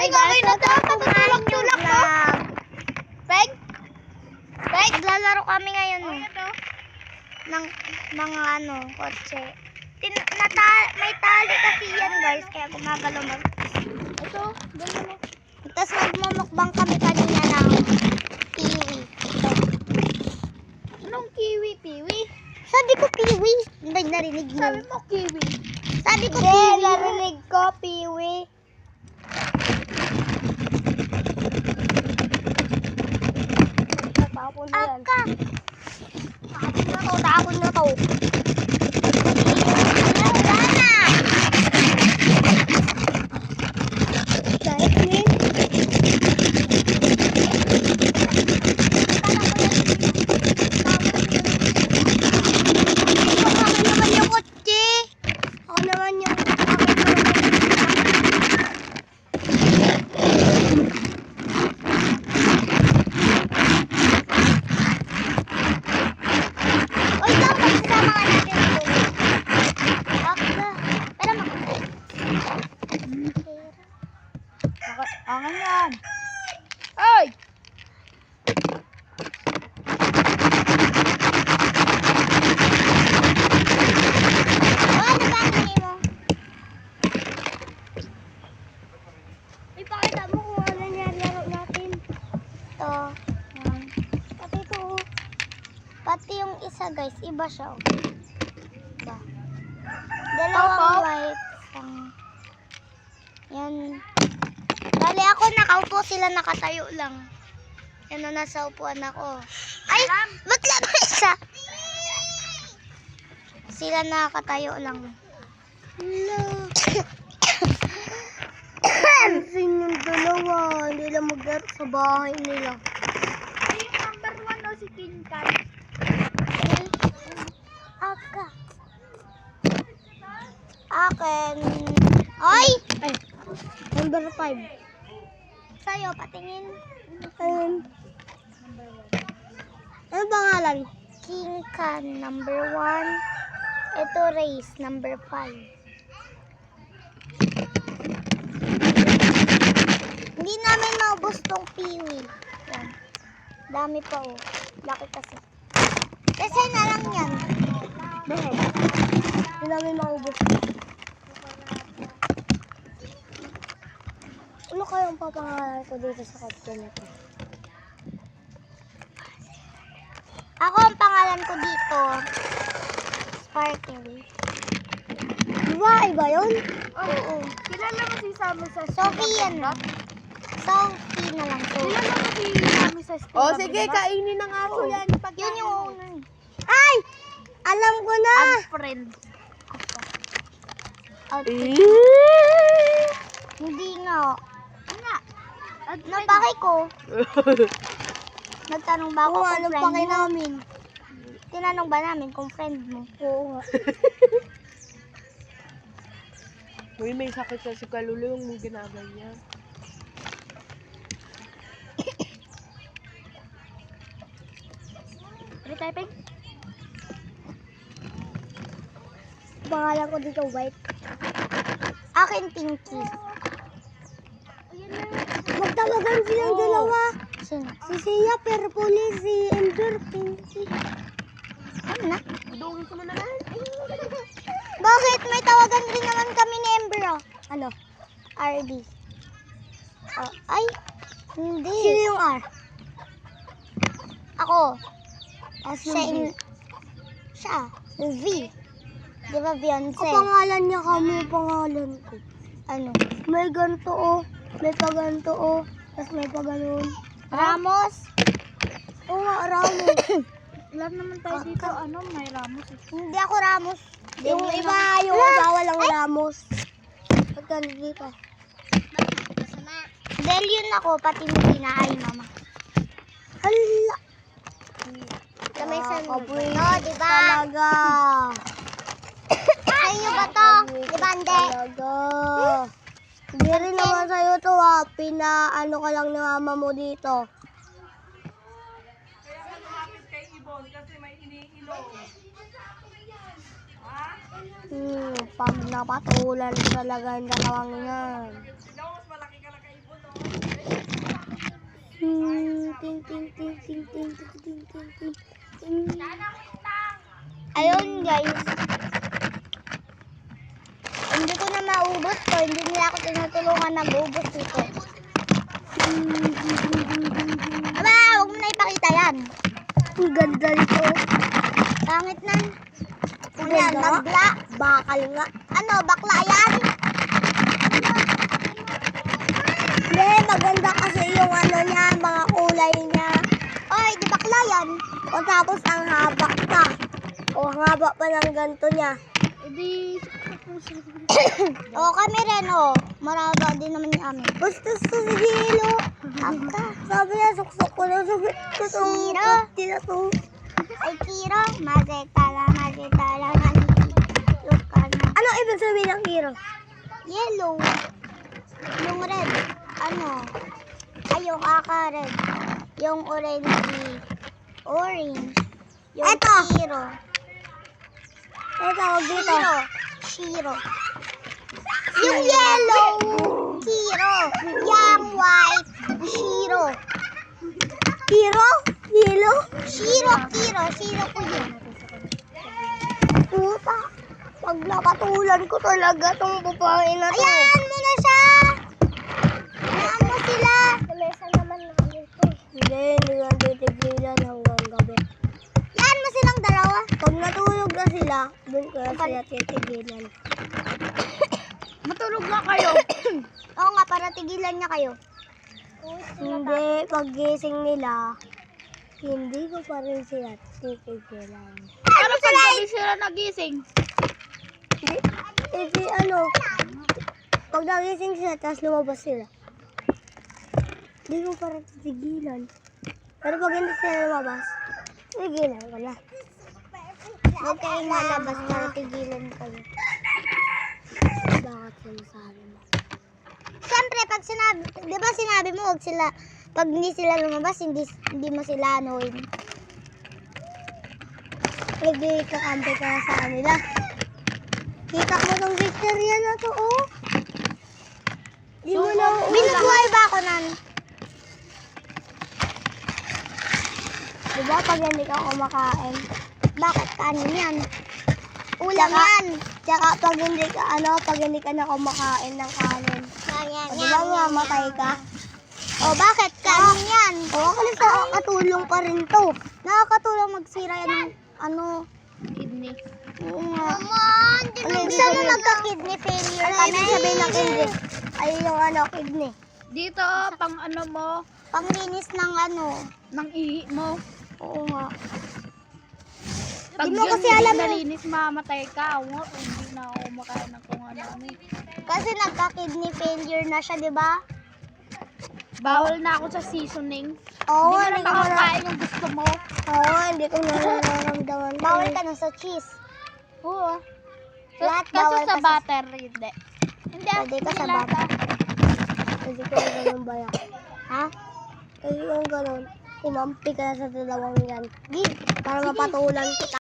Hi guys, patutulak-tulak mo. Peg? Peg, lalaro kami ngayon. Ng mga kotse. May tali kasi yan guys, kaya gumagalaw mag... Ito, ganyan mo. Tapos magmumukbang kami kanina ng kiwi. Ito. Anong kiwi, piwi? Sabi ko piwi. Hindi narinig mo. Sabi mo kiwi. Sabi ko piwi. Narinig ko piwi. Aka. Tapon na to. Angan yan. Ay! Ano ba ang mo? Ipakita mo kung ano nilalaro natin. Ito. Yan. Pati ito. Pati yung isa guys. Iba siya. Diba? Dalawang white. Yan. Dali ako nakaupo, sila nakatayo lang. Yan o, nasa upuan ako. Ay, ba't lang isa? Sila nakatayo lang. Hello. Pansin yung dalawa. Hindi lang maglaro sa bahay nila. Ay, yung number 1 daw si Kinkan. Aka. Akin. Ay! Ay. Number 5. Sa'yo, patingin. Ano pangalan? King Khan, number 1. Ito, Race, number 5. Hindi namin maubos tong piwi. Yan. Dami pa, oh. Laki kasi. Kasi na lang yan. Bakit? Hindi namin maubos. Ano kayang papangalan ko dito sa kotse na to? Ako ang pangalan ko dito, Sparkle. Diba? Iba yun? Oo. Kilala mo si Samuel sa Sophie yan. Sophie na lang to. Kilala mo si Samuel sa school? Oh, sige, kainin ng aso yan. Yun yung una. Ay! Alam ko na! Friend. Hindi nga. Napaki ko. Nagtanong ba ako kung friend mo? Namin. Tinanong ba namin kung friend mo? Oo. Uy, may sakit sa si Kalulo yung ginaganyan. Retyping? Pangalan ko dito, White. Akin, Pinky. Magtawagan silang dalawa. Sino? Si Sia, Purple, si Ember, Pinky. Ano na? Doon ko na naman. Bakit? May tawagan rin naman kami ni Ember, oh. Ano? RD. Oh, ay, hindi. Sino yung R? Ako. Siya. V. Di ba Beyonce? Pangalan niya kami, pangalan ko. Ano? May ganito, oh. May paganto, oh. Tapos may paganon. Ramos? Oo nga, Ramos. Lahat naman tayo dito, may Ramos. Hindi ako Ramos. Yung Del iba, yung asawa lang Ramos. Pagka dito. Del yun ako, pati mo kinaay, mama. Hala. Kamay sa Kabuy. no, diba? Talaga. Sa inyo ba to? Diba, hindi? Talaga. Hindi rin naman sa'yo to, ha. Pinaano ka lang ni mama mo dito. Kaya ka lumapit kay Ibon kasi may iniilo. Pag napatulan talaga yung dalawang yan. Ikaw mas malaki ka na kay Ibon. ting, ting, ting, ting, ting, ting, ting, ting, ting, ting. Ayun guys. Hindi ko na maubos to. Hindi nila ako tinutulungan mag-ubos ito. Aba, huwag mo na ipakita yan. Ang ganda nito. Pangit nan. Ang Ano yan, ganda. magla? Bakal nga. Ano, bakla yan? Hindi, maganda kasi yung ano niya, mga kulay niya. Oy, di bakla yan. O tapos ang haba pa. O ang haba pa ng ganito niya. Edi, o kami rin, o. Maraba din naman yung amin. Bastos to si Gilo. Aka. Sabi niya, suksok ko na sabi. Sino? Tinato. Ay, Kiro, masetala, look ka na. Ano ibig sabihin ng hero? Yellow. Yung red, ano? Ay, yung aka red. Yung orange. Yung Eto. Kiro. Ano tawag dito? Shiro. Yung yellow, Kiro. Yung white, Shiro. Hero? Hilo? Shiro ko yun. Puta. Pag nakatulan ko talaga tong babae na to. Ayan mo na siya. Ayan mo sila. Lamesa naman namin to. Hindi nga titigilan hanggang gabi. Yan mo silang dalawa. Pag natulog na sila, doon ko na sila titigilan. Matulog na kayo. Oo nga, para tigilan niya kayo. Hindi, pag gising nila, hindi ko pa rin sila titigilan. Pero pag gabi sila nagising. Hindi, ano, pag nagising sila, tapos lumabas sila. Hindi ko pa rin titigilan. Pero pag hindi sila lumabas, tigilan ko na. Huwag kayong lalabas para tigilan kayo. Bakit sinasabi mo? Siyempre, pag sinabi, di ba sinabi mo, huwag sila, pag hindi sila lumabas, hindi mo sila anuhin. Nagkakampi ka na sa kanila. Kita mo tong victoria na to, oh. Di mo na Binubuhay ba ako nan? Diba pag hindi ka kumakain? Bakit kanin yan? Ulam yan. Tsaka pag hindi ka, pag hindi ka na kumakain ng kanin. Di ba mamatay ka? O bakit kanin yan? O, kasi nakakatulong pa rin to. Nakakatulong magsira yan ng Kidney. Oo nga. Ano Gusto mo magka-kidney failure Ano kami? ibig sabihin ng kidney? Ay, yung kidney. Dito, pang ano mo, Panglinis ng ng ihi mo. Oo nga. Pag Di mo yun kasi hindi alam eh. nalinis, mamatay ka. Oo nga, kung hindi na ako makain ng kung ano eh. Kasi nagka-kidney failure na siya, di ba? Bawal na ako sa seasoning. Oo, Hindi ko na makakain yung gusto mo. Oo, hindi ko nararamdaman. Bawal ka na sa cheese. Oo. Lahat Kasi bawal sa ka sa- butter, hindi. Hindi, Pwede ka sa hindi lahat, bata. Hindi ko ganun baya. Ha? Kasi yung ganun, kumampi ka na sa dalawang yan. Give. Para mapatulan kita.